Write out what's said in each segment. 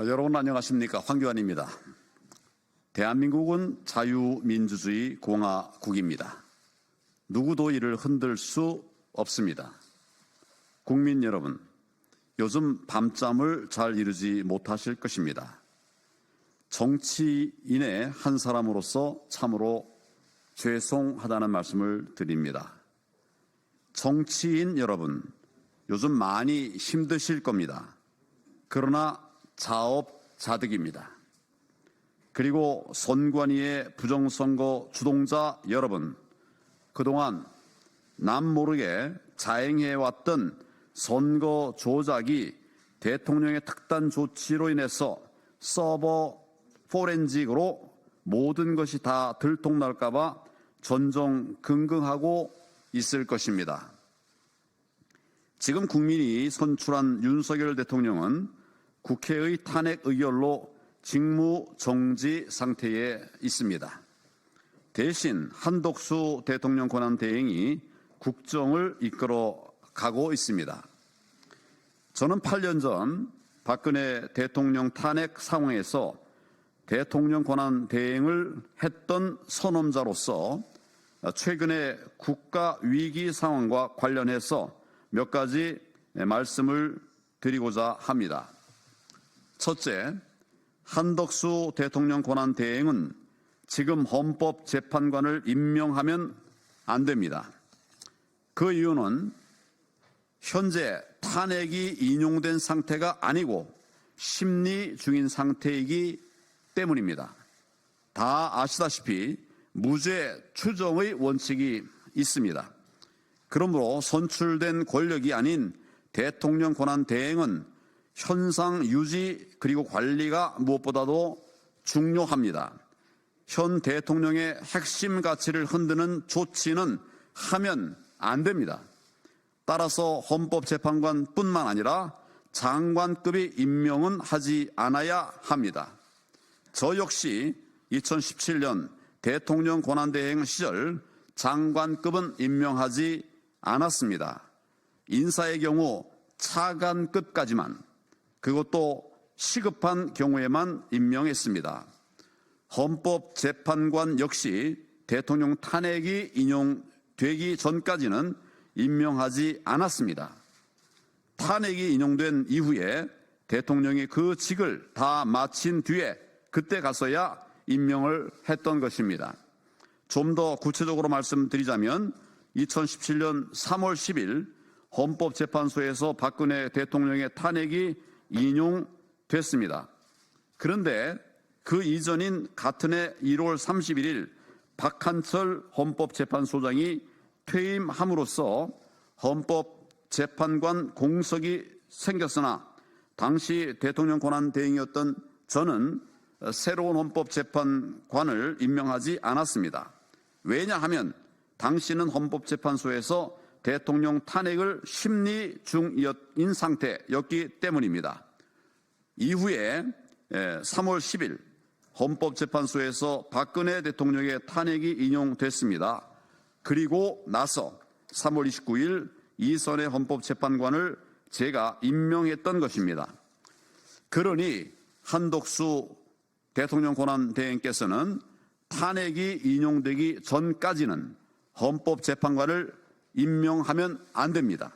여러분 안녕하십니까? 황교안입니다. 대한민국은 자유민주주의 공화국입니다. 누구도 이를 흔들 수 없습니다. 국민 여러분, 요즘 밤잠을 잘 이루지 못하실 것입니다. 정치인의 한 사람으로서 참으로 죄송하다는 말씀을 드립니다. 정치인 여러분, 요즘 많이 힘드실 겁니다. 그러나 자업자득입니다. 그리고 선관위의 부정선거 주동자 여러분, 그동안 남모르게 자행해왔던 선거 조작이 대통령의 특단 조치로 인해서 서버 포렌식으로 모든 것이 다 들통날까 봐 전전긍긍하고 있을 것입니다. 지금 국민이 선출한 윤석열 대통령은 국회의 탄핵 의결로 직무정지 상태에 있습니다. 대신 한덕수 대통령 권한대행이 국정을 이끌어 가고 있습니다. 저는 8년 전 박근혜 대통령 탄핵 상황에서 대통령 권한대행을 했던 선언자로서 최근의 국가 위기 상황과 관련해서 몇 가지 말씀을 드리고자 합니다. 첫째, 한덕수 대통령 권한대행은 지금 헌법재판관을 임명하면 안 됩니다. 그 이유는 현재 탄핵이 인용된 상태가 아니고 심리 중인 상태이기 때문입니다. 다 아시다시피 무죄 추정의 원칙이 있습니다. 그러므로 선출된 권력이 아닌 대통령 권한대행은 현상 유지 그리고 관리가 무엇보다도 중요합니다. 현 대통령의 핵심 가치를 흔드는 조치는 하면 안 됩니다. 따라서 헌법재판관뿐만 아니라 장관급의 임명은 하지 않아야 합니다. 저 역시 2017년 대통령 권한대행 시절 장관급은 임명하지 않았습니다. 인사의 경우 차관급까지만, 그것도 시급한 경우에만 임명했습니다. 헌법재판관 역시 대통령 탄핵이 인용되기 전까지는 임명하지 않았습니다. 탄핵이 인용된 이후에 대통령이 그 직을 다 마친 뒤에 그때 가서야 임명을 했던 것입니다. 좀 더 구체적으로 말씀드리자면 2017년 3월 10일 헌법재판소에서 박근혜 대통령의 탄핵이 인용됐습니다. 그런데 그 이전인 같은 해 1월 31일 박한철 헌법재판소장이 퇴임함으로써 헌법재판관 공석이 생겼으나 당시 대통령 권한대행이었던 저는 새로운 헌법재판관을 임명하지 않았습니다. 왜냐하면 당시는 헌법재판소에서 대통령 탄핵을 심리 중인 상태였기 때문입니다. 이후에 3월 10일 헌법재판소에서 박근혜 대통령의 탄핵이 인용됐습니다. 그리고 나서 3월 29일 이선의 헌법재판관을 제가 임명했던 것입니다. 그러니 한덕수 대통령 권한대행께서는 탄핵이 인용되기 전까지는 헌법재판관을 임명하면 안 됩니다.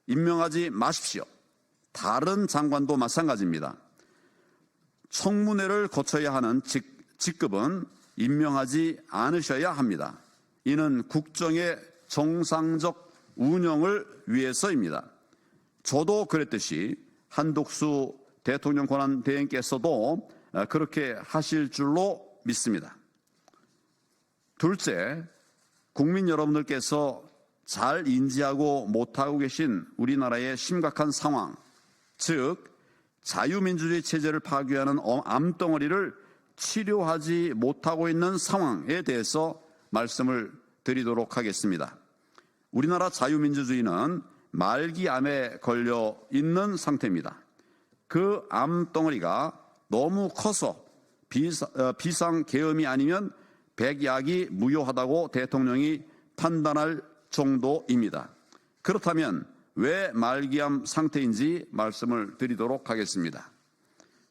임명하지 마십시오. 다른 장관도 마찬가지입니다. 청문회를 거쳐야 하는 직급은 임명하지 않으셔야 합니다. 이는 국정의 정상적 운영을 위해서입니다. 저도 그랬듯이 한덕수 대통령 권한대행께서도 그렇게 하실 줄로 믿습니다. 둘째, 국민 여러분들께서 잘 인지하고 못하고 계신 우리나라의 심각한 상황, 즉 자유민주주의 체제를 파괴하는 암덩어리를 치료하지 못하고 있는 상황에 대해서 말씀을 드리도록 하겠습니다. 우리나라 자유민주주의는 말기암에 걸려 있는 상태입니다. 그 암덩어리가 너무 커서 비상계엄이 아니면 백약이 무효하다고 대통령이 판단할 정도입니다. 그렇다면 왜 말기암 상태인지 말씀을 드리도록 하겠습니다.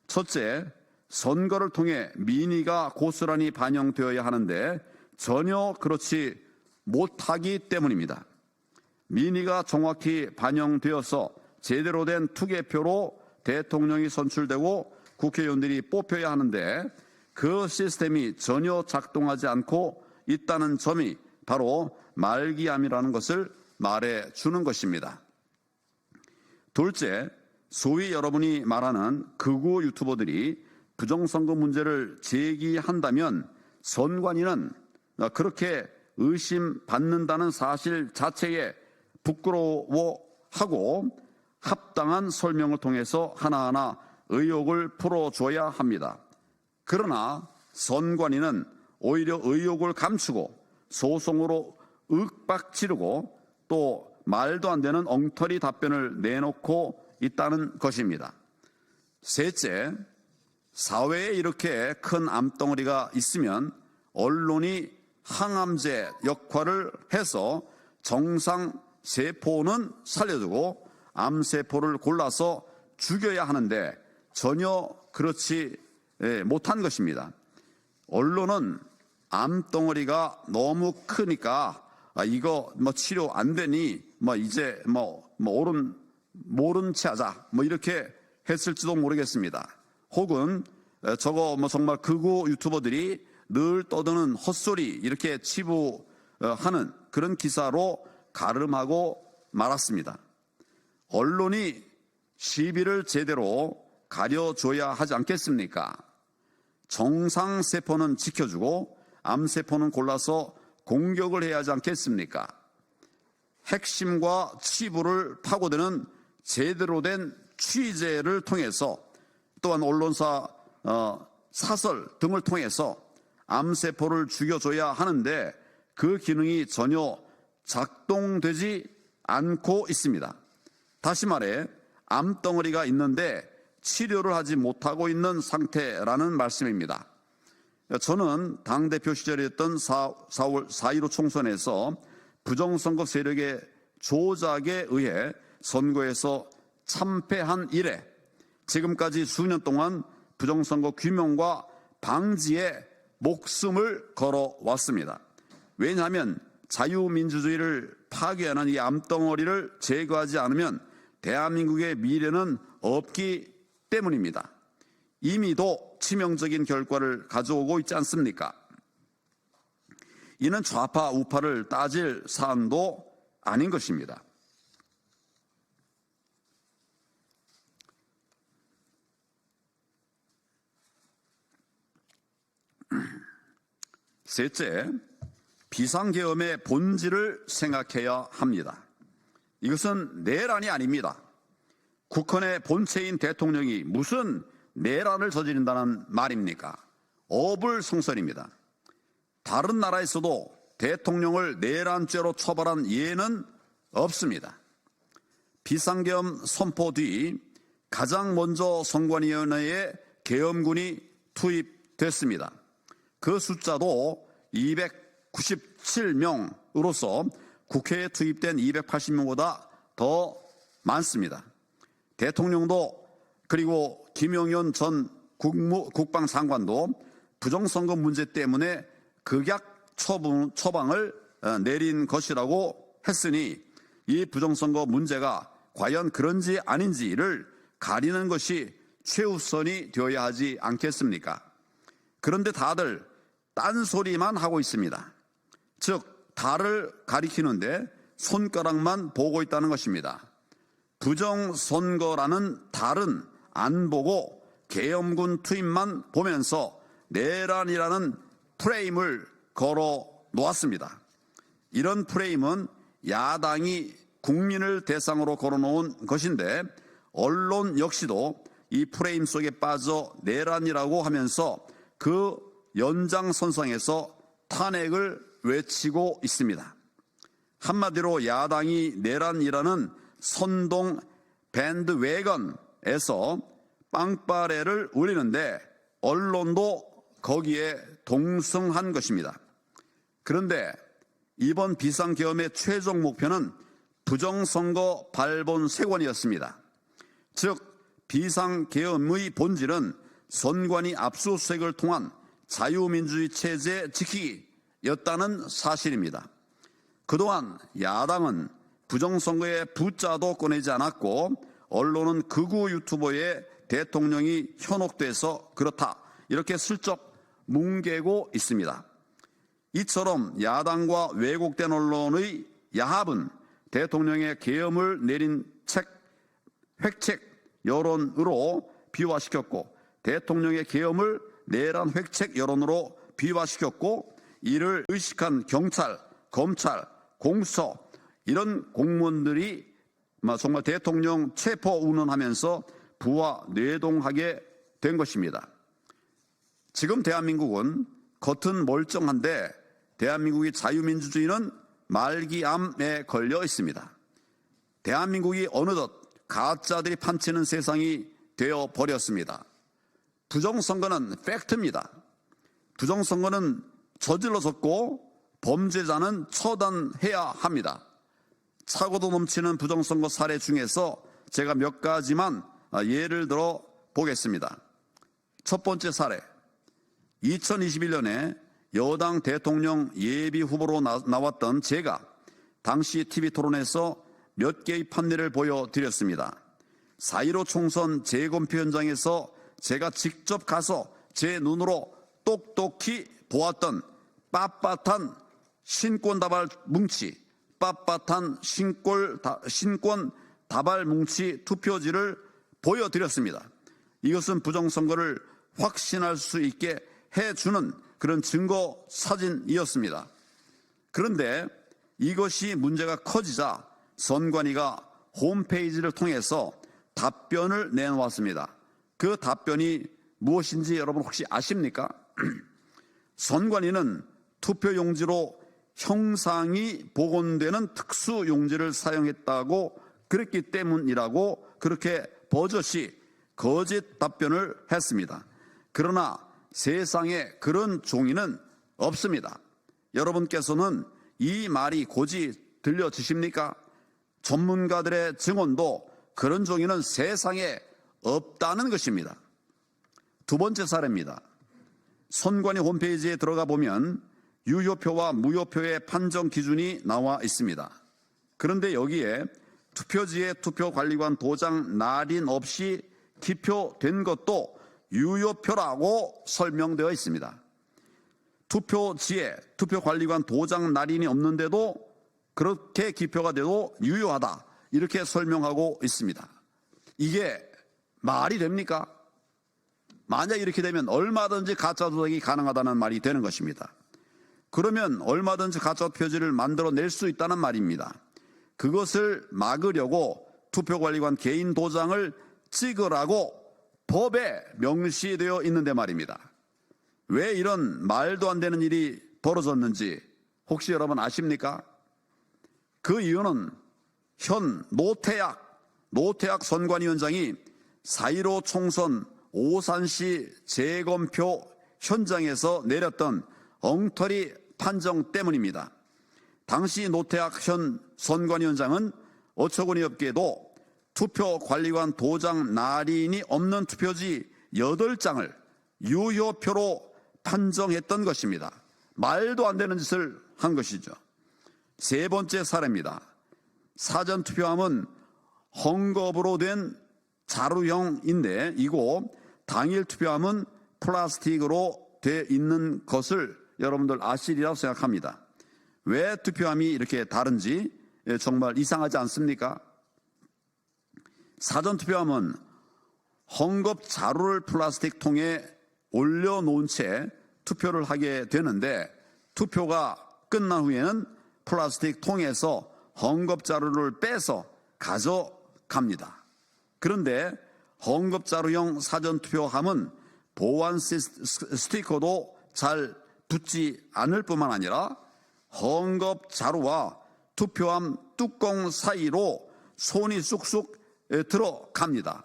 첫째, 선거를 통해 민의가 고스란히 반영되어야 하는데 전혀 그렇지 못하기 때문입니다. 민의가 정확히 반영되어서 제대로 된 투개표로 대통령이 선출되고 국회의원들이 뽑혀야 하는데 그 시스템이 전혀 작동하지 않고 있다는 점이 바로 말기암이라는 것을 말해주는 것입니다. 둘째, 소위 여러분이 말하는 극우 유튜버들이 부정선거 문제를 제기한다면 선관위는 그렇게 의심받는다는 사실 자체에 부끄러워하고 합당한 설명을 통해서 하나하나 의혹을 풀어줘야 합니다. 그러나 선관위는 오히려 의혹을 감추고 소송으로 윽박지르고 또 말도 안 되는 엉터리 답변을 내놓고 있다는 것입니다. 셋째, 사회에 이렇게 큰 암덩어리가 있으면 언론이 항암제 역할을 해서 정상 세포는 살려두고 암세포를 골라서 죽여야 하는데 전혀 그렇지 못한 것입니다. 언론은 암덩어리가 너무 크니까 이거 치료 안 되니 이제 모른 채 하자 이렇게 했을지도 모르겠습니다. 혹은 저거 정말 극우 유튜버들이 늘 떠드는 헛소리 이렇게 치부하는 그런 기사로 가름하고 말았습니다. 언론이 시비를 제대로 가려줘야 하지 않겠습니까? 정상세포는 지켜주고 암세포는 골라서 공격을 해야 하지 않겠습니까? 핵심과 치부를 파고드는 제대로 된 취재를 통해서 또한 언론사 사설 등을 통해서 암세포를 죽여줘야 하는데 그 기능이 전혀 작동되지 않고 있습니다. 다시 말해 암덩어리가 있는데 치료를 하지 못하고 있는 상태라는 말씀입니다. 저는 당대표 시절이었던 4.15 총선에서 부정선거 세력의 조작에 의해 선거에서 참패한 이래 지금까지 수년 동안 부정선거 규명과 방지에 목숨을 걸어왔습니다. 왜냐하면 자유민주주의를 파괴하는 이 암덩어리를 제거하지 않으면 대한민국의 미래는 없기 때문입니다. 이미도 치명적인 결과를 가져오고 있지 않습니까? 이는 좌파 우파를 따질 사안도 아닌 것입니다. 셋째, 비상계엄의 본질을 생각해야 합니다. 이것은 내란이 아닙니다. 국헌의 본체인 대통령이 무슨 내란을 저지른다는 말입니까? 어불성설입니다. 다른 나라에서도 대통령을 내란죄로 처벌한 예는 없습니다. 비상계엄 선포 뒤 가장 먼저 선관위원회에 계엄군이 투입됐습니다. 그 숫자도 297명으로서 국회에 투입된 280명보다 더 많습니다. 대통령도 그리고 김용현 전 국방장관도 부정선거 문제 때문에 극약 처방을 내린 것이라고 했으니 이 부정선거 문제가 과연 그런지 아닌지를 가리는 것이 최우선이 되어야 하지 않겠습니까? 그런데 다들 딴소리만 하고 있습니다. 즉 달을 가리키는데 손가락만 보고 있다는 것입니다. 부정선거라는 달은 안 보고 계엄군 투입만 보면서 내란이라는 프레임을 걸어 놓았습니다. 이런 프레임은 야당이 국민을 대상으로 걸어놓은 것인데 언론 역시도 이 프레임 속에 빠져 내란이라고 하면서 그 연장선상에서 탄핵을 외치고 있습니다. 한마디로 야당이 내란이라는 선동 밴드웨건에서 빵빠레를 울리는데 언론도 거기에 동승한 것입니다. 그런데 이번 비상계엄의 최종 목표는 부정선거 발본색원이었습니다. 즉 비상계엄의 본질은 선관위 압수수색을 통한 자유민주주의 체제 지키기였다는 사실입니다. 그동안 야당은 부정선거에 부자도 꺼내지 않았고 언론은 극우 유튜버의 대통령이 현혹돼서 그렇다 이렇게 슬쩍 뭉개고 있습니다. 이처럼 야당과 왜곡된 언론의 야합은 대통령의 계엄을 내린 획책 여론으로 비화시켰고 대통령의 계엄을 내란 획책 여론으로 비화시켰고 이를 의식한 경찰, 검찰, 공수처 이런 공무원들이 정말 대통령 체포 운운하면서 부와 뇌동하게 된 것입니다. 지금 대한민국은 겉은 멀쩡한데 대한민국의 자유민주주의는 말기암에 걸려 있습니다. 대한민국이 어느덧 가짜들이 판치는 세상이 되어 버렸습니다. 부정선거는 팩트입니다. 부정선거는 저질러졌고 범죄자는 처단해야 합니다. 차고도 넘치는 부정선거 사례 중에서 제가 몇 가지만 예를 들어 보겠습니다. 첫 번째 사례, 2021년에 여당 대통령 예비 후보로 나왔던 제가 당시 TV토론에서 몇 개의 판례를 보여드렸습니다. 4.15 총선 재검표 현장에서 제가 직접 가서 제 눈으로 똑똑히 보았던 빳빳한 신권 다발 뭉치, 빳빳한 신권 다발 뭉치 투표지를 보여드렸습니다. 이것은 부정선거를 확신할 수 있게 해주는 그런 증거 사진이었습니다. 그런데 이것이 문제가 커지자 선관위가 홈페이지를 통해서 답변을 내놓았습니다. 그 답변이 무엇인지 여러분 혹시 아십니까? 선관위는 투표용지로 형상이 복원되는 특수용지를 사용했다고 그랬기 때문이라고 그렇게 버젓이 거짓 답변을 했습니다. 그러나 세상에 그런 종이는 없습니다. 여러분께서는 이 말이 고지 들려지십니까? 전문가들의 증언도 그런 종이는 세상에 없다는 것입니다. 두 번째 사례입니다. 선관위 홈페이지에 들어가 보면 유효표와 무효표의 판정 기준이 나와 있습니다. 그런데 여기에 투표지에 투표관리관 도장 날인 없이 기표된 것도 유효표라고 설명되어 있습니다. 투표지에 투표관리관 도장 날인이 없는데도 그렇게 기표가 돼도 유효하다 이렇게 설명하고 있습니다. 이게 말이 됩니까? 만약 이렇게 되면 얼마든지 가짜 조작이 가능하다는 말이 되는 것입니다. 그러면 얼마든지 가짜 표지를 만들어낼 수 있다는 말입니다. 그것을 막으려고 투표관리관 개인 도장을 찍으라고 법에 명시되어 있는데 말입니다. 왜 이런 말도 안 되는 일이 벌어졌는지 혹시 여러분 아십니까? 그 이유는 현 노태악 선관위원장이 4.15 총선 오산시 재검표 현장에서 내렸던 엉터리 판정 때문입니다. 당시 노태악 현 선관위원장은 어처구니 없게도 투표관리관 도장 날인이 없는 투표지 8장을 유효표로 판정했던 것입니다. 말도 안 되는 짓을 한 것이죠. 세 번째 사례입니다. 사전투표함은 헝겊으로 된 자루형인데 이고 당일 투표함은 플라스틱으로 돼 있는 것을 여러분들 아시리라고 생각합니다. 왜 투표함이 이렇게 다른지 정말 이상하지 않습니까? 사전투표함은 헝겊 자루를 플라스틱 통에 올려놓은 채 투표를 하게 되는데 투표가 끝난 후에는 플라스틱 통에서 헝겊 자루를 빼서 가져갑니다. 그런데 헝겊 자루형 사전투표함은 보안 스티커도 잘 붙지 않을 뿐만 아니라 헝겊 자루와 투표함 뚜껑 사이로 손이 쑥쑥 들어갑니다.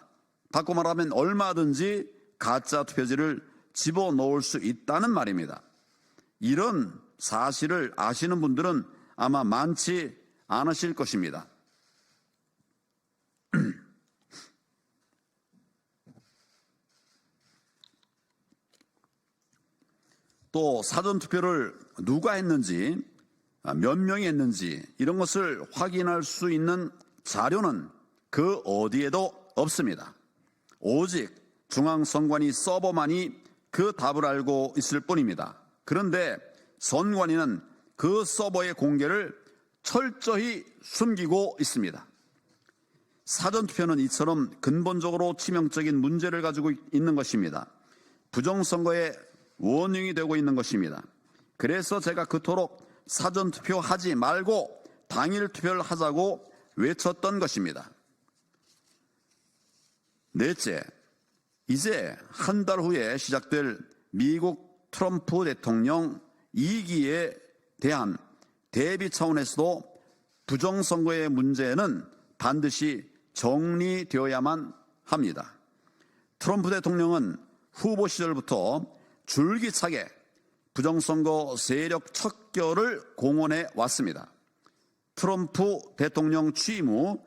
바꿔 말하면 얼마든지 가짜 투표지를 집어넣을 수 있다는 말입니다. 이런 사실을 아시는 분들은 아마 많지 않으실 것입니다. 또 사전투표를 누가 했는지, 몇 명이 했는지 이런 것을 확인할 수 있는 자료는 그 어디에도 없습니다. 오직 중앙선관위 서버만이 그 답을 알고 있을 뿐입니다. 그런데 선관위는 그 서버의 공개를 철저히 숨기고 있습니다. 사전투표는 이처럼 근본적으로 치명적인 문제를 가지고 있는 것입니다. 부정선거의 원흉이 되고 있는 것입니다. 그래서 제가 그토록 사전투표 하지 말고 당일 투표를 하자고 외쳤던 것입니다. 넷째, 이제 한 달 후에 시작될 미국 트럼프 대통령 2기에 대한 대비 차원에서도 부정선거의 문제는 반드시 정리되어야만 합니다. 트럼프 대통령은 후보 시절부터 줄기차게 부정선거 세력 척결을 공언해 왔습니다. 트럼프 대통령 취임 후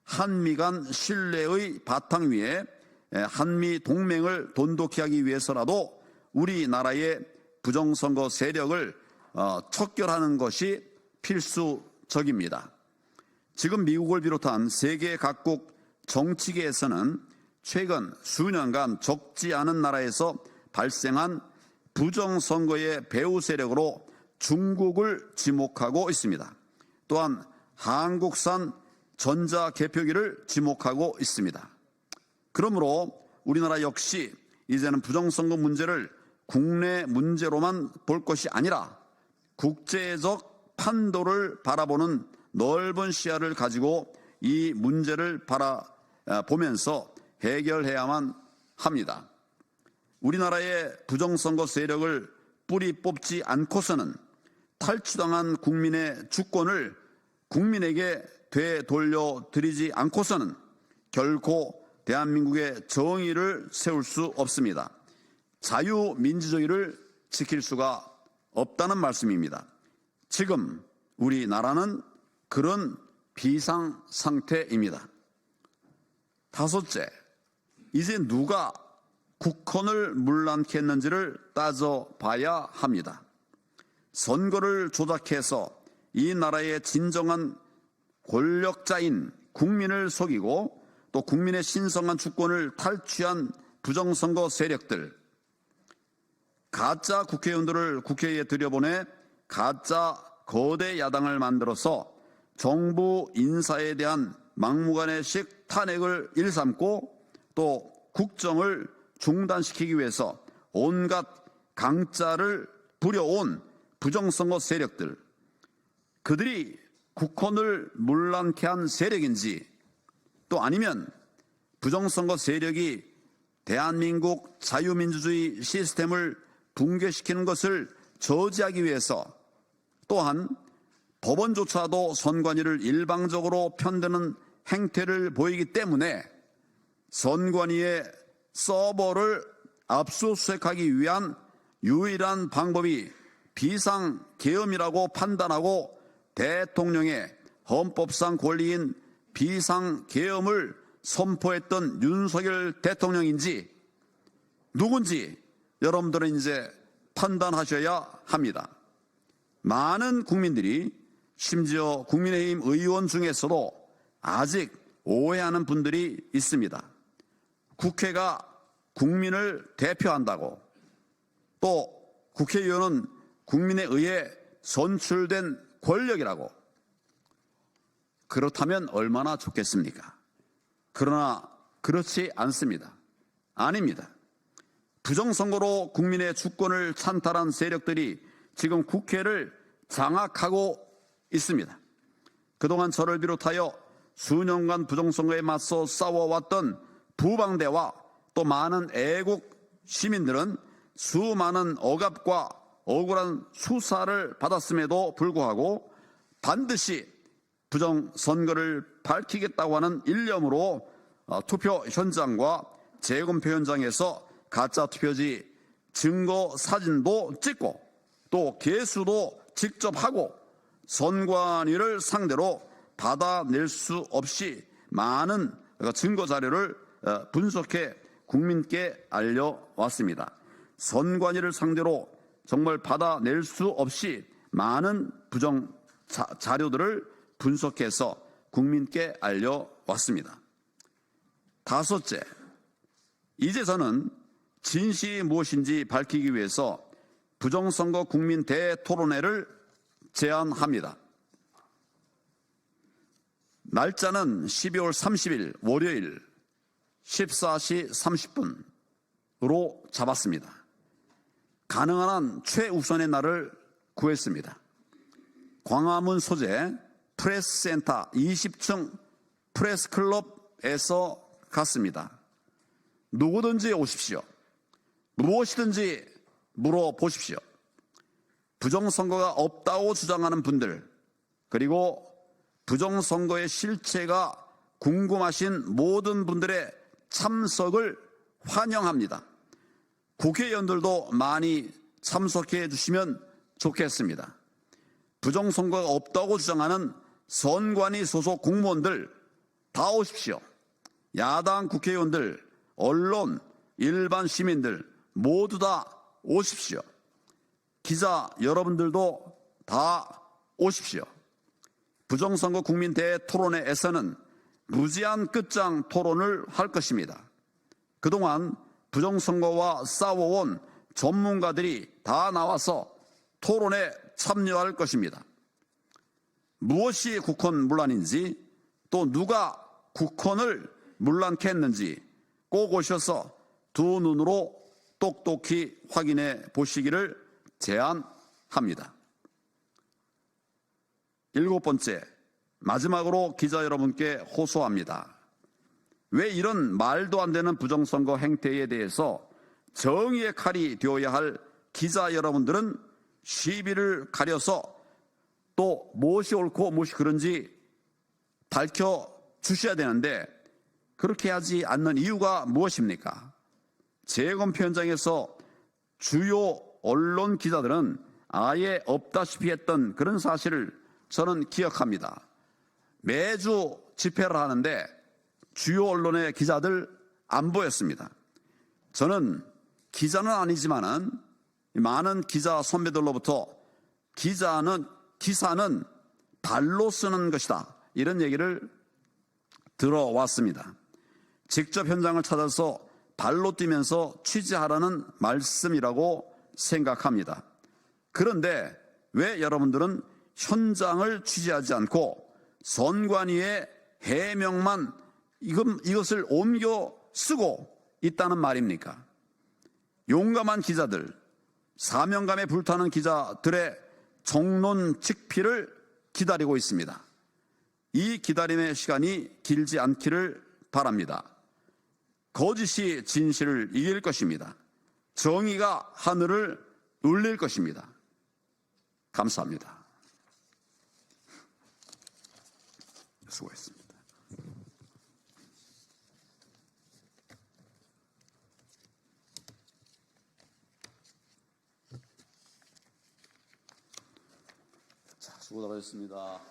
한미 간 신뢰의 바탕 위에 한미 동맹을 돈독히 하기 위해서라도 우리나라의 부정선거 세력을 척결하는 것이 필수적입니다. 지금 미국을 비롯한 세계 각국 정치계에서는 최근 수년간 적지 않은 나라에서 발생한 부정선거의 배후 세력으로 중국을 지목하고 있습니다. 또한 한국산 전자개표기를 지목하고 있습니다. 그러므로 우리나라 역시 이제는 부정선거 문제를 국내 문제로만 볼 것이 아니라 국제적 판도를 바라보는 넓은 시야를 가지고 이 문제를 바라보면서 해결해야만 합니다. 우리나라의 부정선거 세력을 뿌리 뽑지 않고서는 탈취당한 국민의 주권을 국민에게 되돌려드리지 않고서는 결코 대한민국의 정의를 세울 수 없습니다. 자유민주주의를 지킬 수가 없다는 말씀입니다. 지금 우리나라는 그런 비상 상태입니다. 다섯째, 이제 누가 국헌을 문란케 했는지를 따져봐야 합니다. 선거를 조작해서 이 나라의 진정한 권력자인 국민을 속이고 또 국민의 신성한 주권을 탈취한 부정선거 세력들, 가짜 국회의원들을 국회에 들여보내 가짜 거대 야당을 만들어서 정부 인사에 대한 막무가내식 탄핵을 일삼고 또 국정을 중단시키기 위해서 온갖 강짜를 부려온 부정선거 세력들, 그들이 국헌을 문란케 한 세력인지 또 아니면 부정선거 세력이 대한민국 자유민주주의 시스템을 붕괴시키는 것을 저지하기 위해서 또한 법원조차도 선관위를 일방적으로 편드는 행태를 보이기 때문에 선관위의 서버를 압수수색하기 위한 유일한 방법이 비상계엄이라고 판단하고 대통령의 헌법상 권리인 비상계엄을 선포했던 윤석열 대통령인지 누군지 여러분들은 이제 판단하셔야 합니다. 많은 국민들이 심지어 국민의힘 의원 중에서도 아직 오해하는 분들이 있습니다. 국회가 국민을 대표한다고 또 국회의원은 국민에 의해 선출된 권력이라고. 그렇다면 얼마나 좋겠습니까? 그러나 그렇지 않습니다. 아닙니다. 부정선거로 국민의 주권을 찬탈한 세력들이 지금 국회를 장악하고 있습니다. 그동안 저를 비롯하여 수년간 부정선거에 맞서 싸워왔던 부방대와 또 많은 애국 시민들은 수많은 억압과 억울한 수사를 받았음에도 불구하고 반드시 부정선거를 밝히겠다고 하는 일념으로 투표 현장과 재검표 현장에서 가짜 투표지 증거 사진도 찍고 또 개수도 직접 하고 선관위를 상대로 받아낼 수 없이 많은 증거 자료를 분석해 국민께 알려왔습니다. 선관위를 상대로 정말 받아낼 수 없이 많은 부정 자료들을 분석해서 국민께 알려왔습니다. 다섯째, 이제서는 진실이 무엇인지 밝히기 위해서 부정선거 국민 대토론회를 제안합니다. 날짜는 12월 30일 월요일 14시 30분으로 잡았습니다. 가능한 한 최우선의 날을 구했습니다. 광화문 소재 프레스센터 20층 프레스클럽에서 갔습니다. 누구든지 오십시오. 무엇이든지 물어보십시오. 부정선거가 없다고 주장하는 분들, 그리고 부정선거의 실체가 궁금하신 모든 분들의 참석을 환영합니다. 국회의원들도 많이 참석해 주시면 좋겠습니다. 부정선거가 없다고 주장하는 선관위 소속 공무원들 다 오십시오. 야당 국회의원들, 언론, 일반 시민들 모두 다 오십시오. 기자 여러분들도 다 오십시오. 부정선거 국민 대토론회에서는 무제한 끝장 토론을 할 것입니다. 그동안 부정선거와 싸워온 전문가들이 다 나와서 토론에 참여할 것입니다. 무엇이 국헌 문란인지, 또 누가 국헌을 문란케 했는지 꼭 오셔서 두 눈으로 똑똑히 확인해 보시기를 제안합니다. 일곱 번째, 마지막으로 기자 여러분께 호소합니다. 왜 이런 말도 안 되는 부정선거 행태에 대해서 정의의 칼이 되어야 할 기자 여러분들은 시비를 가려서 또 무엇이 옳고 무엇이 그른지 밝혀주셔야 되는데 그렇게 하지 않는 이유가 무엇입니까? 재검표 현장에서 주요 언론 기자들은 아예 없다시피 했던 그런 사실을 저는 기억합니다. 매주 집회를 하는데 주요 언론의 기자들 안 보였습니다. 저는 기자는 아니지만은 많은 기자 선배들로부터 기사는 발로 쓰는 것이다, 이런 얘기를 들어왔습니다. 직접 현장을 찾아서 발로 뛰면서 취재하라는 말씀이라고 생각합니다. 그런데 왜 여러분들은 현장을 취재하지 않고 선관위의 해명만 이것을 옮겨 쓰고 있다는 말입니까? 용감한 기자들, 사명감에 불타는 기자들의 정론 직피를 기다리고 있습니다. 이 기다림의 시간이 길지 않기를 바랍니다. 거짓이 진실을 이길 것입니다. 정의가 하늘을 울릴 것입니다. 감사합니다. 수고했습니다. 수고 많으셨습니다.